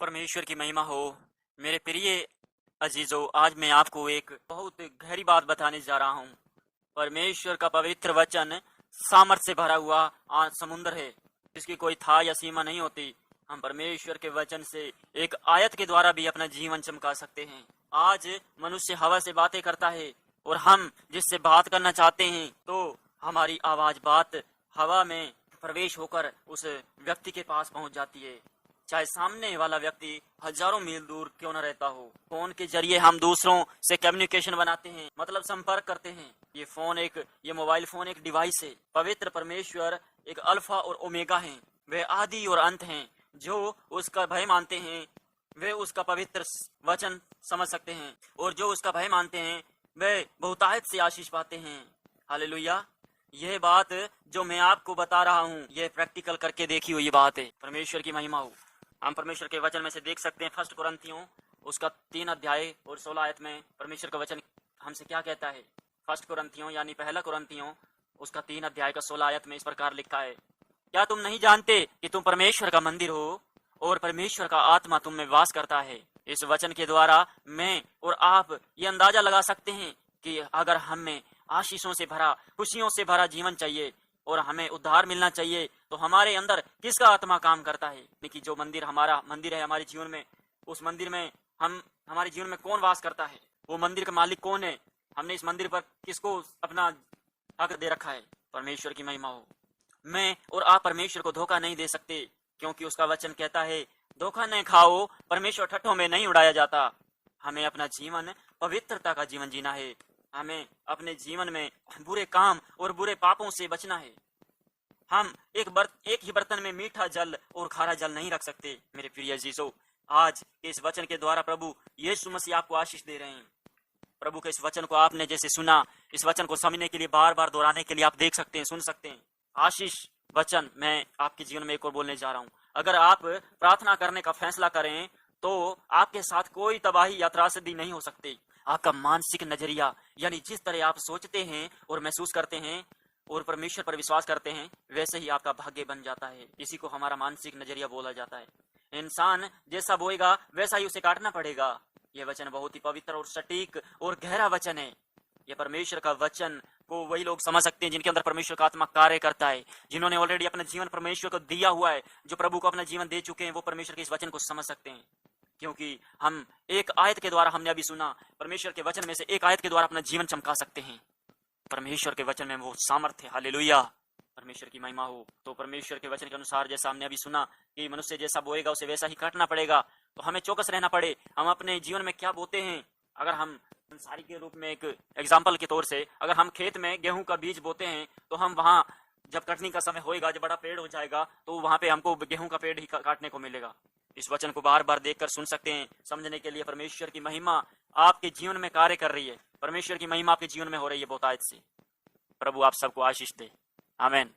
परमेश्वर की महिमा हो। मेरे प्रिय अजीजों, आज मैं आपको एक बहुत गहरी बात बताने जा रहा हूँ। परमेश्वर का पवित्र वचन सामर्थ से भरा हुआ समुद्र है, जिसकी कोई था या सीमा नहीं होती। हम परमेश्वर के वचन से एक आयत के द्वारा भी अपना जीवन चमका सकते हैं। आज मनुष्य हवा से बातें करता है और हम जिससे बात करना चाहते हैं तो हमारी आवाज बात हवा में प्रवेश होकर उस व्यक्ति के पास पहुंच जाती है, चाहे सामने वाला व्यक्ति हजारों मील दूर क्यों न रहता हो। फोन के जरिए हम दूसरों से कम्युनिकेशन बनाते हैं, मतलब संपर्क करते हैं। ये मोबाइल फोन एक डिवाइस है। पवित्र परमेश्वर एक अल्फा और ओमेगा हैं। वे आदि और अंत हैं। जो उसका भय मानते हैं वे उसका पवित्र वचन समझ सकते हैं, और जो उसका भय मानते हैं वे बहुतायत से आशीष पाते हैं। हालेलुया। यह बात जो मैं आपको बता रहा हूँ, यह प्रैक्टिकल करके देखी हुई बात है। परमेश्वर की महिमा हो। हम परमेश्वर के वचन में से देख सकते हैं, 1 कुरिन्थियों उसका 3 अध्याय और 16 आयत में परमेश्वर का वचन हमसे क्या कहता है। 1 कुरिन्थियों यानी 1 कुरिन्थियों उसका 3 अध्याय का 16 आयत में इस प्रकार लिखा है, क्या तुम नहीं जानते कि तुम परमेश्वर का मंदिर हो और परमेश्वर का आत्मा तुम में वास करता है। इस वचन के द्वारा मैं और आप ये अंदाजा लगा सकते हैं कि अगर हमें आशीषों से भरा, खुशियों से भरा जीवन चाहिए और हमें उद्धार मिलना चाहिए, तो हमारे अंदर किसका आत्मा काम करता है। कि जो हमारा मंदिर है हमारे जीवन में, उस मंदिर में हमारे जीवन में कौन वास करता है, वो मंदिर का मालिक कौन है, हमने इस मंदिर पर किसको अपना हक दे रखा है। परमेश्वर की महिमा हो। मैं और आप परमेश्वर को धोखा नहीं दे सकते, क्योंकि उसका वचन कहता है, धोखा नहीं खाओ, परमेश्वर ठट्ठों में नहीं उड़ाया जाता। हमें अपना जीवन पवित्रता का जीवन जीना है। हमें अपने जीवन में बुरे काम और बुरे पापों से बचना है। हम एक ही बर्तन में मीठा जल और खारा जल नहीं रख सकते। मेरे प्रिय अजीजों, आज के इस वचन के द्वारा प्रभु यीशु मसीह आपको आशीष दे रहे हैं। प्रभु के इस वचन को आपने जैसे सुना, इस वचन को समझने के लिए बार बार दोहराने के लिए आप देख सकते हैं, सुन सकते हैं। आशीष वचन मैं आपके जीवन में एक और बोलने जा रहा हूँ। अगर आप प्रार्थना करने का फैसला करें तो आपके साथ कोई तबाही या त्रासदी नहीं हो सकती। आपका मानसिक नजरिया, यानी जिस तरह आप सोचते हैं और महसूस करते हैं और परमेश्वर पर विश्वास करते हैं, वैसे ही आपका भाग्य बन जाता है। इसी को हमारा मानसिक नजरिया बोला जाता है। इंसान जैसा बोएगा वैसा ही उसे काटना पड़ेगा। यह वचन बहुत ही पवित्र और सटीक और गहरा वचन है। यह परमेश्वर का वचन को वही लोग समझ सकते हैं जिनके अंदर परमेश्वर का आत्मा कार्य करता है, जिन्होंने ऑलरेडी अपना जीवन परमेश्वर को दिया हुआ है। जो प्रभु को अपना जीवन दे चुके हैं, वो परमेश्वर के इस वचन को समझ सकते हैं। क्योंकि हम एक आयत के द्वारा, हमने अभी सुना, परमेश्वर के वचन में से एक आयत के द्वारा अपना जीवन चमका सकते हैं। परमेश्वर के वचन में वो सामर्थ्य है। हालेलुया। परमेश्वर की महिमा हो। तो परमेश्वर के वचन के अनुसार, जैसा हमने अभी सुना कि मनुष्य जैसा बोएगा उसे वैसा ही काटना पड़ेगा, तो हमें चौकस रहना पड़े। हम अपने जीवन में क्या बोते हैं। अगर हम संसारी के रूप में, एक एग्जाम्पल के तौर से, अगर हम खेत में गेहूं का बीज बोते हैं, तो हम वहां जब कटनी का समय होएगा, जब बड़ा पेड़ हो जाएगा, तो वहां पे हमको गेहूं का पेड़ ही काटने को मिलेगा। इस वचन को बार बार देखकर सुन सकते हैं, समझने के लिए परमेश्वर की महिमा आपके जीवन में कार्य कर रही है। परमेश्वर की महिमा आपके जीवन में हो रही है बहुतायत से। प्रभु आप सबको आशीष दे। आमीन।